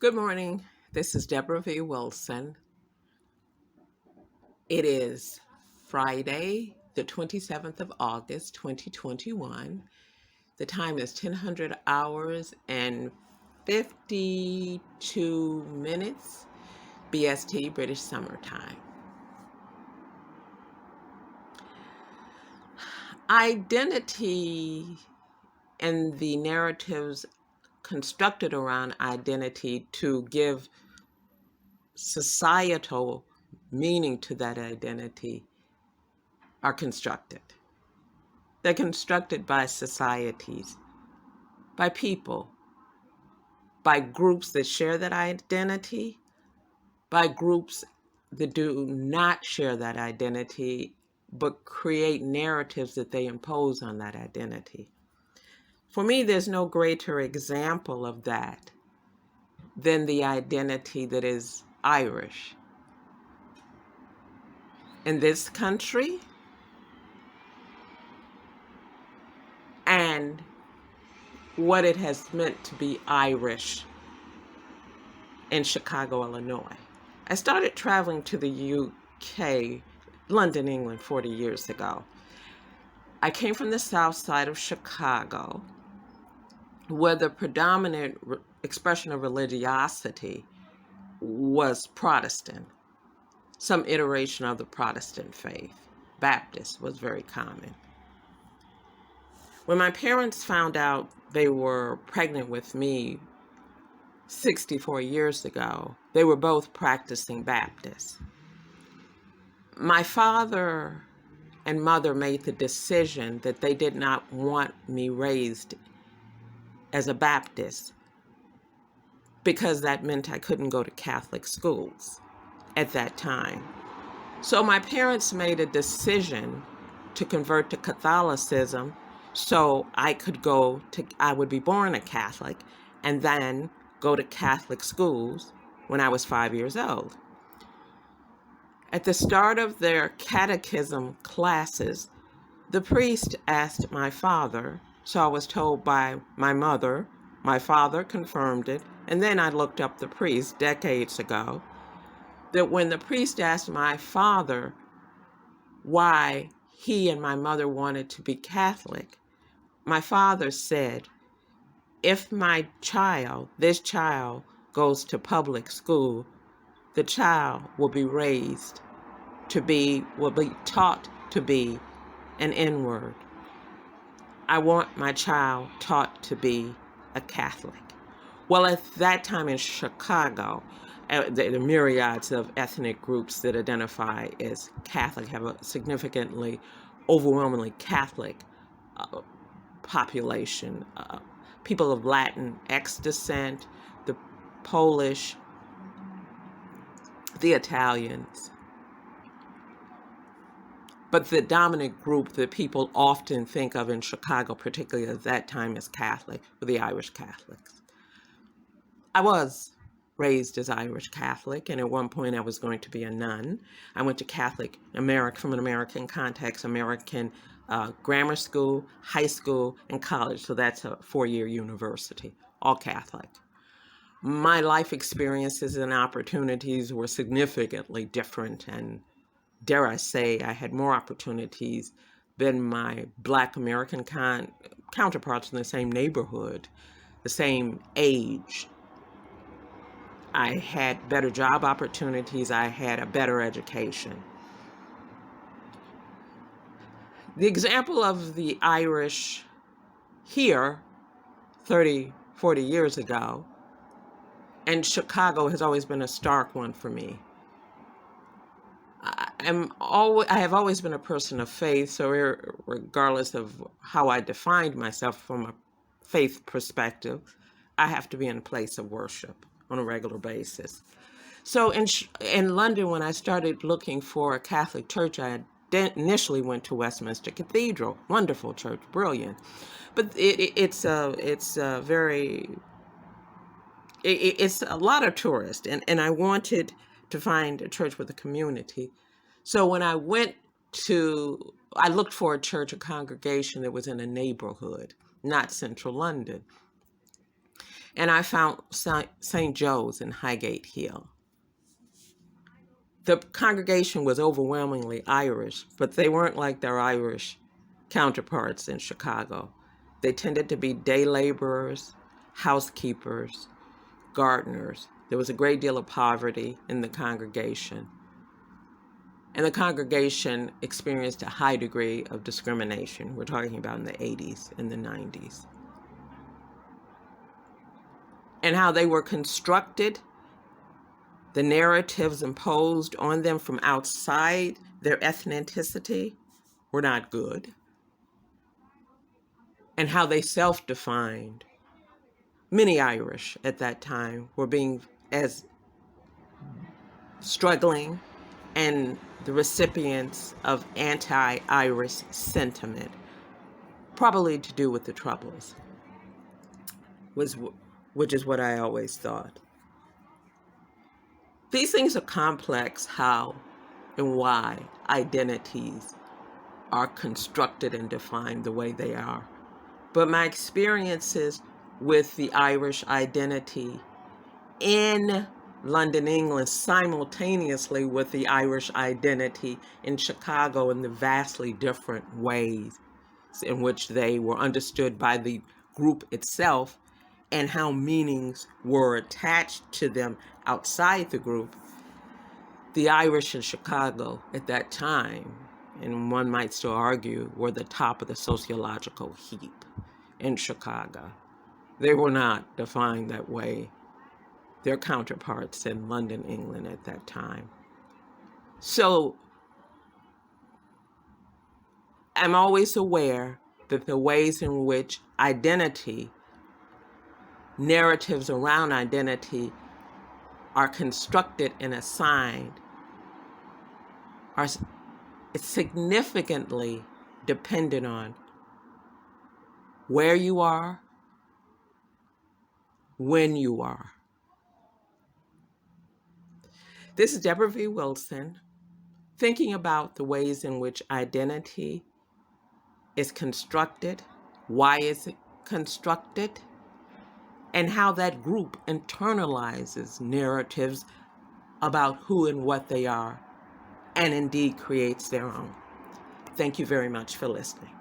Good morning. This is Debra V. Wilson. It is Friday, the 27th of August, 2021. The time is 1000 hours and 52 minutes BST, British Summertime. Identity and the narratives constructed around identity to give societal meaning to that identity are constructed. They're constructed by societies, by people, by groups that share that identity, by groups that do not share that identity, but create narratives that they impose on that identity. For me, there's no greater example of that than the identity that is Irish. In this country, and what it has meant to be Irish in Chicago, Illinois. I started traveling to the UK, London, England, 40 years ago. I came from the south side of Chicago, where the predominant expression of religiosity was Protestant, some iteration of the Protestant faith. Baptist was very common. When my parents found out they were pregnant with me 64 years ago, they were both practicing Baptists. My father and mother made the decision that they did not want me raised as a Baptist because that meant I couldn't go to Catholic schools at that time. So my parents made a decision to convert to Catholicism so I would be born a Catholic and then go to Catholic schools when I was 5 years old. At the start of their catechism classes, the priest asked my father, so I was told by my mother, my father confirmed it, and then I looked up the priest decades ago, that when the priest asked my father why he and my mother wanted to be Catholic, my father said, if this child goes to public school, the child will be taught to be an N-word. I want my child taught to be a Catholic. Well, at that time in Chicago, the myriads of ethnic groups that identify as Catholic have a significantly, overwhelmingly Catholic population. People of Latinx descent, the Polish, the Italians. But the dominant group that people often think of in Chicago, particularly at that time as Catholic, were the Irish Catholics. I was raised as Irish Catholic, and at one point I was going to be a nun. I went to from an American context, American grammar school, high school, and college, so that's a 4-year university, all Catholic. My life experiences and opportunities were significantly different, and dare I say, I had more opportunities than my Black American counterparts in the same neighborhood, the same age. I had better job opportunities. I had a better education. The example of the Irish here 30, 40 years ago, and Chicago has always been a stark one for me. I have always been a person of faith, so regardless of how I defined myself from a faith perspective, I have to be in a place of worship on a regular basis. So in London, when I started looking for a Catholic church, I initially went to Westminster Cathedral. Wonderful church, brilliant. But it's a lot of tourists, and I wanted to find a church with a community. So when I looked for a church, a congregation that was in a neighborhood, not central London. And I found St. Joe's in Highgate Hill. The congregation was overwhelmingly Irish, but they weren't like their Irish counterparts in Chicago. They tended to be day laborers, housekeepers, gardeners. There was a great deal of poverty in the congregation. And the congregation experienced a high degree of discrimination. We're talking about in the 80s and the 90s. And how they were constructed, the narratives imposed on them from outside their ethnicity were not good. And how they self-defined. Many Irish at that time were being as struggling and the recipients of anti-Irish sentiment, probably to do with the Troubles, which is what I always thought. These things are complex, how and why identities are constructed and defined the way they are. But my experiences with the Irish identity in London, England, simultaneously with the Irish identity in Chicago, in the vastly different ways in which they were understood by the group itself and how meanings were attached to them outside the group. The Irish in Chicago at that time, and one might still argue, were the top of the sociological heap in Chicago. They were not defined that way. Their counterparts in London, England at that time. So I'm always aware that the ways in which identity, narratives around identity are constructed and assigned are significantly dependent on where you are, when you are. This is Debra V. Wilson, thinking about the ways in which identity is constructed, why is it constructed, and how that group internalizes narratives about who and what they are, and indeed creates their own. Thank you very much for listening.